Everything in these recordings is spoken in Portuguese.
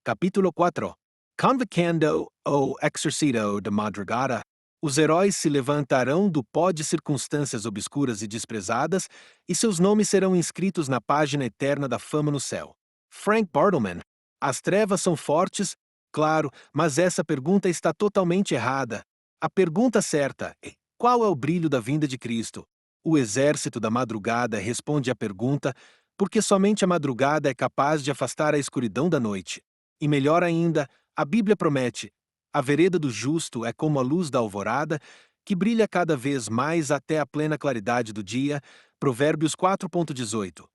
Capítulo 4. Convocando ou exercito de madrugada, os heróis se levantarão do pó de circunstâncias obscuras e desprezadas, e seus nomes serão inscritos na página eterna da fama no céu. Frank Bartleman. As trevas são fortes? Claro, mas essa pergunta está totalmente errada. A pergunta certa é: qual é o brilho da vinda de Cristo? O exército da madrugada responde à pergunta, porque somente a madrugada é capaz de afastar a escuridão da noite. E melhor ainda, a Bíblia promete: a vereda do justo é como a luz da alvorada, que brilha cada vez mais até a plena claridade do dia. Provérbios 4,18.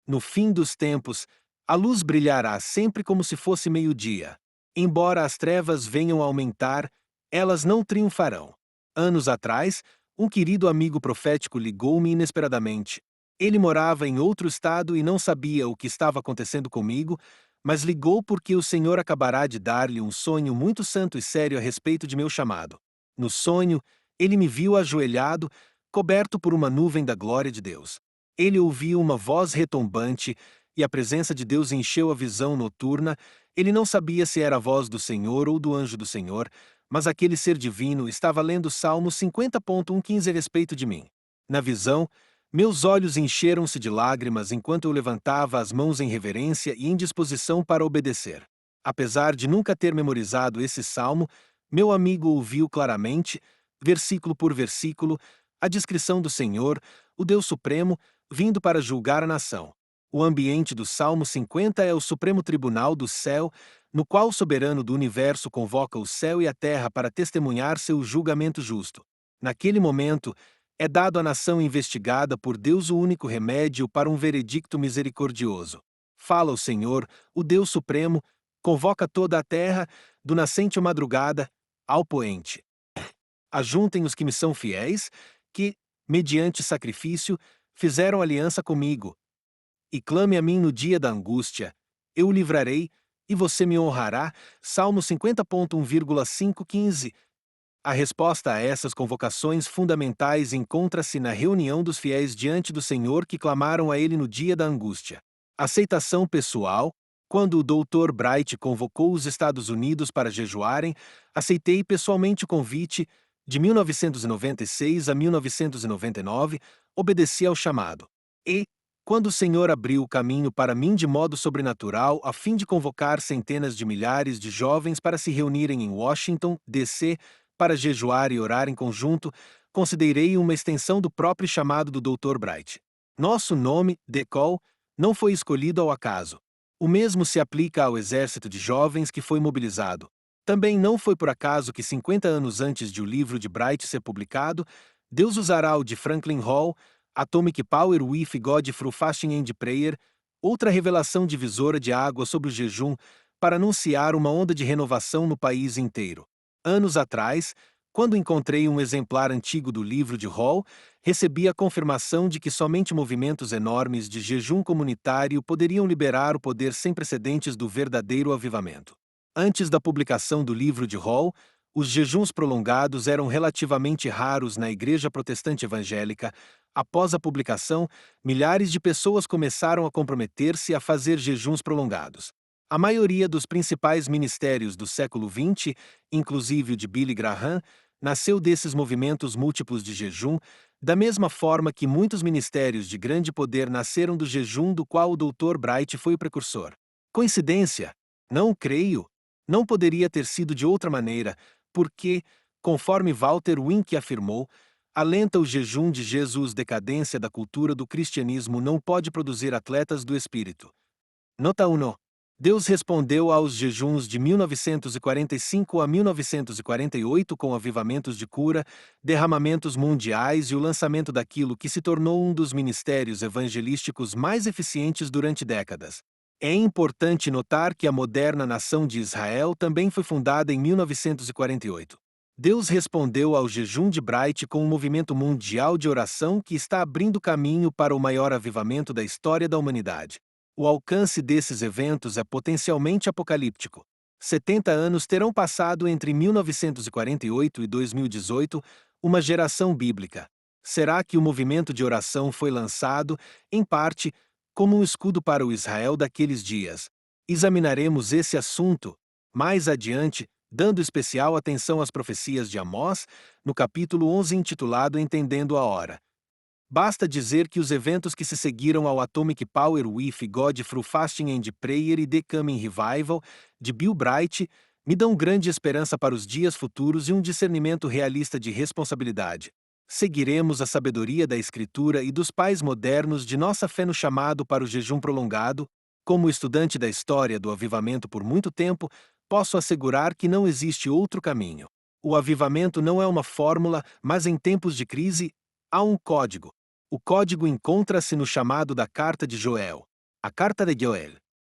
No fim dos tempos, a luz brilhará sempre como se fosse meio-dia. Embora as trevas venham a aumentar, elas não triunfarão. Anos atrás, um querido amigo profético ligou-me inesperadamente. Ele morava em outro estado e não sabia o que estava acontecendo comigo, mas ligou porque o Senhor acabará de dar-lhe um sonho muito santo e sério a respeito de meu chamado. No sonho, ele me viu ajoelhado, coberto por uma nuvem da glória de Deus. Ele ouviu uma voz retumbante, e a presença de Deus encheu a visão noturna. Ele não sabia se era a voz do Senhor ou do anjo do Senhor, mas aquele ser divino estava lendo Salmo 50,115 a respeito de mim. Na visão, meus olhos encheram-se de lágrimas enquanto eu levantava as mãos em reverência e em disposição para obedecer. Apesar de nunca ter memorizado esse salmo, meu amigo ouviu claramente, versículo por versículo, a descrição do Senhor, o Deus Supremo, vindo para julgar a nação. O ambiente do Salmo 50 é o supremo tribunal do céu, no qual o soberano do universo convoca o céu e a terra para testemunhar seu julgamento justo. Naquele momento, é dado à nação investigada por Deus o único remédio para um veredicto misericordioso. Fala o Senhor, o Deus Supremo, convoca toda a terra, do nascente à madrugada, ao poente. Ajuntem os que me são fiéis, que, mediante sacrifício, fizeram aliança comigo. E clame a mim no dia da angústia, eu o livrarei, e você me honrará. Salmo 50,1,515. A resposta a essas convocações fundamentais encontra-se na reunião dos fiéis diante do Senhor que clamaram a Ele no dia da angústia. Aceitação pessoal. Quando o Dr. Bright convocou os Estados Unidos para jejuarem, aceitei pessoalmente o convite. De 1996 a 1999, obedeci ao chamado. E, quando o Senhor abriu o caminho para mim de modo sobrenatural a fim de convocar centenas de milhares de jovens para se reunirem em Washington, D.C., para jejuar e orar em conjunto, considerei uma extensão do próprio chamado do Dr. Bright. Nosso nome, DECOL, não foi escolhido ao acaso. O mesmo se aplica ao exército de jovens que foi mobilizado. Também não foi por acaso que 50 anos antes de o livro de Bright ser publicado, Deus usará o de Franklin Hall, Atomic Power with God through Fasting and Prayer, outra revelação divisora de água sobre o jejum, para anunciar uma onda de renovação no país inteiro. Anos atrás, quando encontrei um exemplar antigo do livro de Hall, recebi a confirmação de que somente movimentos enormes de jejum comunitário poderiam liberar o poder sem precedentes do verdadeiro avivamento. Antes da publicação do livro de Hall, os jejuns prolongados eram relativamente raros na Igreja Protestante Evangélica. Após a publicação, milhares de pessoas começaram a comprometer-se a fazer jejuns prolongados. A maioria dos principais ministérios do século XX, inclusive o de Billy Graham, nasceu desses movimentos múltiplos de jejum, da mesma forma que muitos ministérios de grande poder nasceram do jejum do qual o Dr. Bright foi o precursor. Coincidência? Não creio. Não poderia ter sido de outra maneira, porque, conforme Walter Wink afirmou, alenta o jejum de Jesus. Decadência da cultura do cristianismo não pode produzir atletas do espírito. Nota 1. Deus respondeu aos jejuns de 1945 a 1948 com avivamentos de cura, derramamentos mundiais e o lançamento daquilo que se tornou um dos ministérios evangelísticos mais eficientes durante décadas. É importante notar que a moderna nação de Israel também foi fundada em 1948. Deus respondeu ao jejum de Bright com um movimento mundial de oração que está abrindo caminho para o maior avivamento da história da humanidade. O alcance desses eventos é potencialmente apocalíptico. 70 anos terão passado entre 1948 e 2018, uma geração bíblica. Será que o movimento de oração foi lançado, em parte, como um escudo para o Israel daqueles dias? Examinaremos esse assunto mais adiante, dando especial atenção às profecias de Amós, no capítulo 11 intitulado Entendendo a Hora. Basta dizer que os eventos que se seguiram ao Atomic Power with God Through Fasting and Prayer e The Coming Revival, de Bill Bright, me dão grande esperança para os dias futuros e um discernimento realista de responsabilidade. Seguiremos a sabedoria da Escritura e dos pais modernos de nossa fé no chamado para o jejum prolongado. Como estudante da história do avivamento por muito tempo, posso assegurar que não existe outro caminho. O avivamento não é uma fórmula, mas em tempos de crise, há um código. O código encontra-se no chamado da Carta de Joel. A Carta de Joel.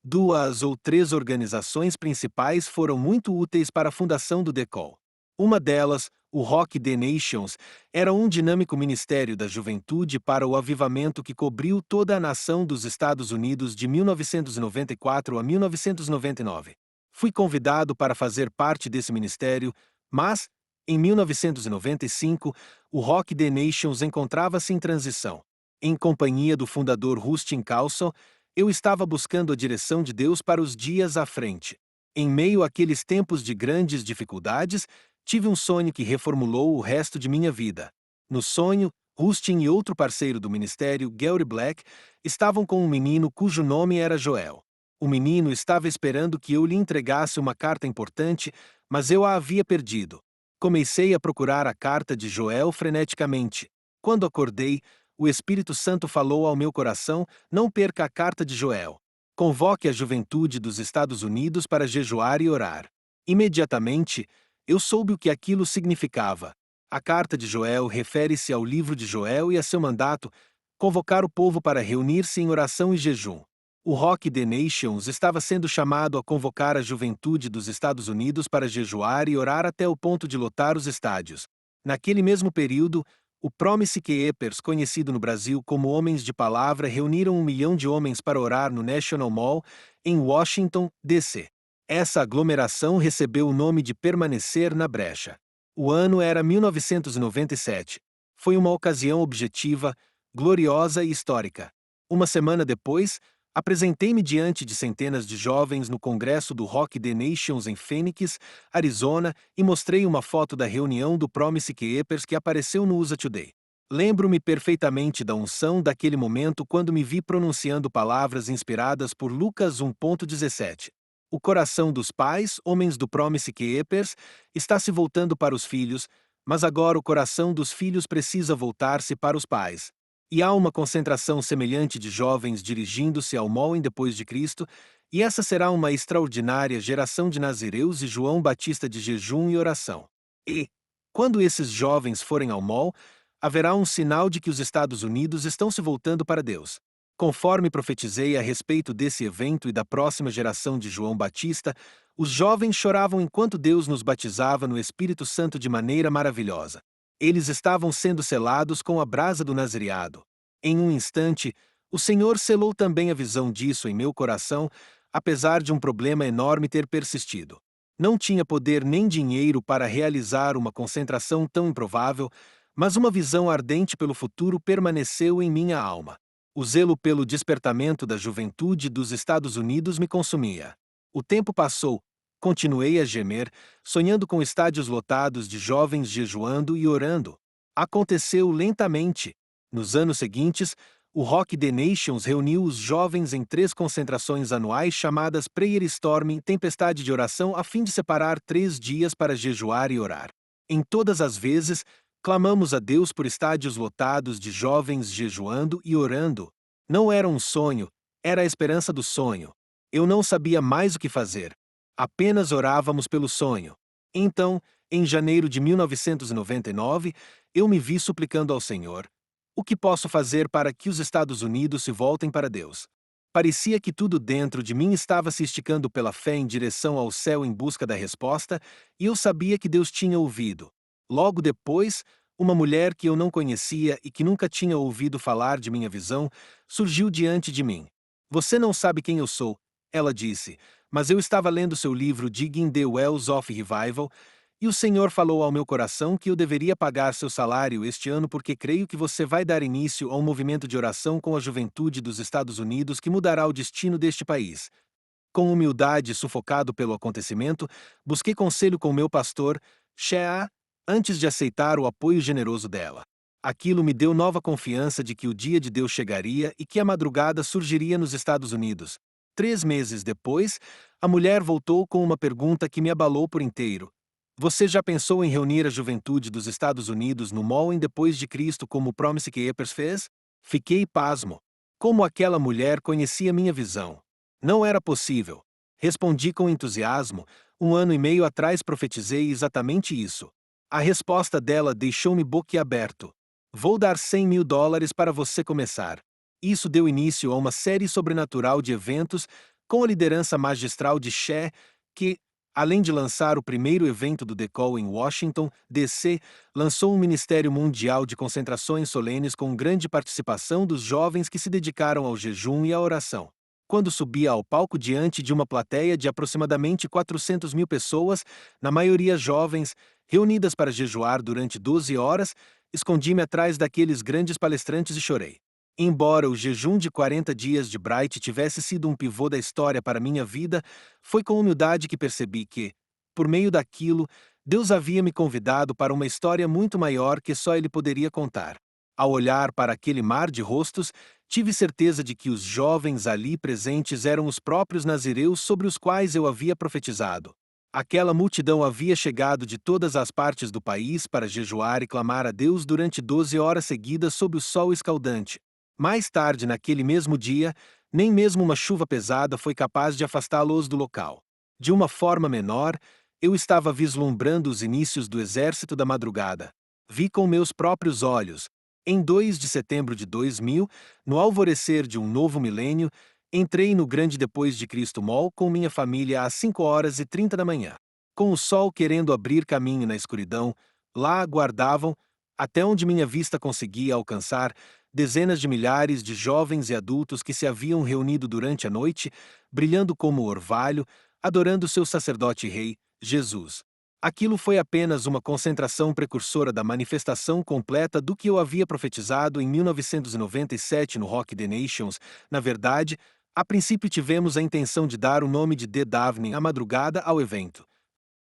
2 ou 3 organizações principais foram muito úteis para a fundação do DECOL. Uma delas, o Rock the Nations, era um dinâmico ministério da juventude para o avivamento que cobriu toda a nação dos Estados Unidos de 1994 a 1999. Fui convidado para fazer parte desse ministério, mas, em 1995, o Rock the Nations encontrava-se em transição. Em companhia do fundador Rustin Carlson, eu estava buscando a direção de Deus para os dias à frente. Em meio àqueles tempos de grandes dificuldades, tive um sonho que reformulou o resto de minha vida. No sonho, Rustin e outro parceiro do ministério, Gary Black, estavam com um menino cujo nome era Joel. O menino estava esperando que eu lhe entregasse uma carta importante, mas eu a havia perdido. Comecei a procurar a carta de Joel freneticamente. Quando acordei, o Espírito Santo falou ao meu coração: não perca a carta de Joel. Convoque a juventude dos Estados Unidos para jejuar e orar. Imediatamente, eu soube o que aquilo significava. A carta de Joel refere-se ao livro de Joel e a seu mandato: convocar o povo para reunir-se em oração e jejum. O Rock the Nations estava sendo chamado a convocar a juventude dos Estados Unidos para jejuar e orar até o ponto de lotar os estádios. Naquele mesmo período, o Promise Keepers, conhecido no Brasil como Homens de Palavra, reuniram 1 milhão de homens para orar no National Mall, em Washington, D.C. Essa aglomeração recebeu o nome de Permanecer na Brecha. O ano era 1997. Foi uma ocasião objetiva, gloriosa e histórica. Uma semana depois, apresentei-me diante de centenas de jovens no congresso do Rock the Nations em Phoenix, Arizona, e mostrei uma foto da reunião do Promise Keepers que apareceu no USA Today. Lembro-me perfeitamente da unção daquele momento quando me vi pronunciando palavras inspiradas por Lucas 1:17. O coração dos pais, homens do Promise Keepers, está se voltando para os filhos, mas agora o coração dos filhos precisa voltar-se para os pais. E há uma concentração semelhante de jovens dirigindo-se ao mall em depois de Cristo, e essa será uma extraordinária geração de nazireus e João Batista de jejum e oração. E, quando esses jovens forem ao mall, haverá um sinal de que os Estados Unidos estão se voltando para Deus. Conforme profetizei a respeito desse evento e da próxima geração de João Batista, os jovens choravam enquanto Deus nos batizava no Espírito Santo de maneira maravilhosa. Eles estavam sendo selados com a brasa do nazireado. Em um instante, o Senhor selou também a visão disso em meu coração, apesar de um problema enorme ter persistido. Não tinha poder nem dinheiro para realizar uma concentração tão improvável, mas uma visão ardente pelo futuro permaneceu em minha alma. O zelo pelo despertamento da juventude dos Estados Unidos me consumia. O tempo passou. Continuei a gemer, sonhando com estádios lotados de jovens jejuando e orando. Aconteceu lentamente. Nos anos seguintes, o Rock the Nations reuniu os jovens em 3 concentrações anuais chamadas Prayer Storm, tempestade de oração, a fim de separar 3 dias para jejuar e orar. Em todas as vezes, clamamos a Deus por estádios lotados de jovens jejuando e orando. Não era um sonho, era a esperança do sonho. Eu não sabia mais o que fazer. Apenas orávamos pelo sonho. Então, em janeiro de 1999, eu me vi suplicando ao Senhor: o que posso fazer para que os Estados Unidos se voltem para Deus? Parecia que tudo dentro de mim estava se esticando pela fé em direção ao céu em busca da resposta, e eu sabia que Deus tinha ouvido. Logo depois, uma mulher que eu não conhecia e que nunca tinha ouvido falar de minha visão, surgiu diante de mim. Você não sabe quem eu sou, ela disse, mas eu estava lendo seu livro Digging the Wells of Revival, e o Senhor falou ao meu coração que eu deveria pagar seu salário este ano porque creio que você vai dar início a um movimento de oração com a juventude dos Estados Unidos que mudará o destino deste país. Com humildade e sufocado pelo acontecimento, busquei conselho com meu pastor, Shea, antes de aceitar o apoio generoso dela. Aquilo me deu nova confiança de que o dia de Deus chegaria e que a madrugada surgiria nos Estados Unidos. 3 meses depois, a mulher voltou com uma pergunta que me abalou por inteiro. Você já pensou em reunir a juventude dos Estados Unidos no Mall em depois de Cristo como Promise Keepers fez? Fiquei pasmo. Como aquela mulher conhecia minha visão? Não era possível. Respondi com entusiasmo. 1 ano e meio atrás profetizei exatamente isso. A resposta dela deixou-me boquiaberto. Vou dar $100.000 para você começar. Isso deu início a uma série sobrenatural de eventos com a liderança magistral de Shea, que, além de lançar o primeiro evento do Decol em Washington, D.C., lançou um ministério mundial de concentrações solenes com grande participação dos jovens que se dedicaram ao jejum e à oração. Quando subia ao palco diante de uma plateia de aproximadamente 400 mil pessoas, na maioria jovens, reunidas para jejuar durante 12 horas, escondi-me atrás daqueles grandes palestrantes e chorei. Embora o jejum de 40 dias de Bright tivesse sido um pivô da história para minha vida, foi com humildade que percebi que, por meio daquilo, Deus havia me convidado para uma história muito maior que só Ele poderia contar. Ao olhar para aquele mar de rostos, tive certeza de que os jovens ali presentes eram os próprios nazireus sobre os quais eu havia profetizado. Aquela multidão havia chegado de todas as partes do país para jejuar e clamar a Deus durante 12 horas seguidas sob o sol escaldante. Mais tarde naquele mesmo dia, nem mesmo uma chuva pesada foi capaz de afastá-los do local. De uma forma menor, eu estava vislumbrando os inícios do exército da madrugada. Vi com meus próprios olhos. Em 2 de setembro de 2000, no alvorecer de um novo milênio, entrei no grande depois de Cristo Mall com minha família às 5h30 da manhã. Com o sol querendo abrir caminho na escuridão, lá aguardavam, até onde minha vista conseguia alcançar, dezenas de milhares de jovens e adultos que se haviam reunido durante a noite, brilhando como orvalho, adorando seu sacerdote rei, Jesus. Aquilo foi apenas uma concentração precursora da manifestação completa do que eu havia profetizado em 1997 no Rock the Nations. Na verdade, a princípio tivemos a intenção de dar o nome de The Davening à madrugada ao evento.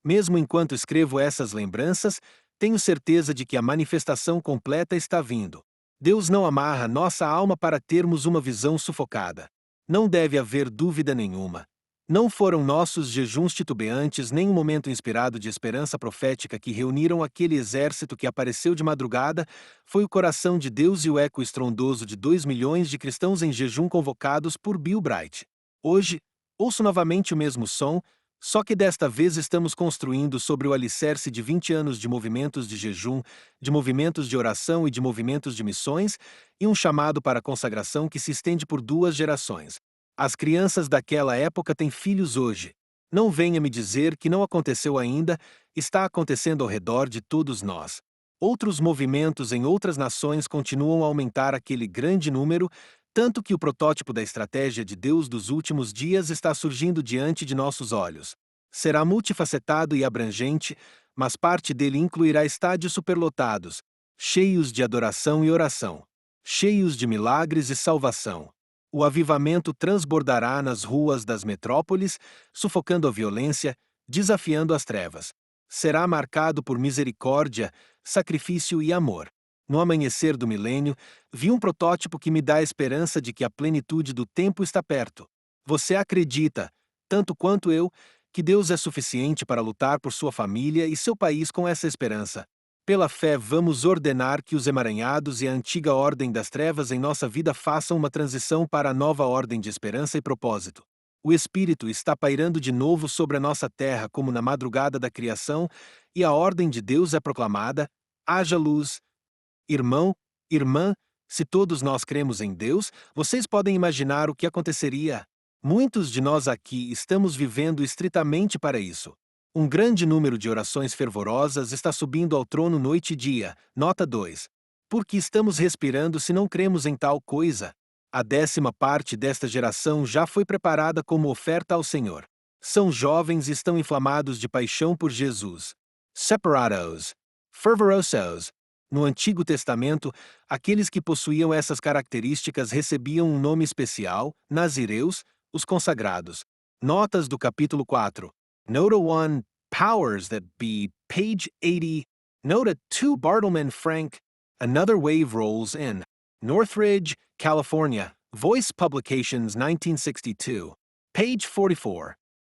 Mesmo enquanto escrevo essas lembranças, tenho certeza de que a manifestação completa está vindo. Deus não amarra nossa alma para termos uma visão sufocada. Não deve haver dúvida nenhuma. Não foram nossos jejuns titubeantes nem um momento inspirado de esperança profética que reuniram aquele exército que apareceu de madrugada, foi o coração de Deus e o eco estrondoso de 2 milhões de cristãos em jejum convocados por Bill Bright. Hoje, ouço novamente o mesmo som, só que desta vez estamos construindo sobre o alicerce de 20 anos de movimentos de jejum, de movimentos de oração e de movimentos de missões, e um chamado para a consagração que se estende por 2 gerações. As crianças daquela época têm filhos hoje. Não venha me dizer que não aconteceu ainda, está acontecendo ao redor de todos nós. Outros movimentos em outras nações continuam a aumentar aquele grande número, tanto que o protótipo da estratégia de Deus dos últimos dias está surgindo diante de nossos olhos. Será multifacetado e abrangente, mas parte dele incluirá estádios superlotados, cheios de adoração e oração, cheios de milagres e salvação. O avivamento transbordará nas ruas das metrópoles, sufocando a violência, desafiando as trevas. Será marcado por misericórdia, sacrifício e amor. No amanhecer do milênio, vi um protótipo que me dá a esperança de que a plenitude do tempo está perto. Você acredita, tanto quanto eu, que Deus é suficiente para lutar por sua família e seu país com essa esperança. Pela fé, vamos ordenar que os emaranhados e a antiga ordem das trevas em nossa vida façam uma transição para a nova ordem de esperança e propósito. O Espírito está pairando de novo sobre a nossa terra como na madrugada da criação, e a ordem de Deus é proclamada: haja luz. Irmão, irmã, se todos nós cremos em Deus, vocês podem imaginar o que aconteceria. Muitos de nós aqui estamos vivendo estritamente para isso. Um grande número de orações fervorosas está subindo ao trono noite e dia. Nota 2. Por que estamos respirando se não cremos em tal coisa? A 10ª parte desta geração já foi preparada como oferta ao Senhor. São jovens e estão inflamados de paixão por Jesus. Separados. Fervorosos. No Antigo Testamento, aqueles que possuíam essas características recebiam um nome especial, nazireus, os consagrados. Notas do capítulo 4. Nota 1, Powers That Be, page 80. Nota 2, Bartleman Frank, Another Wave Rolls In. Northridge, California. Voice Publications, 1962. Page 44.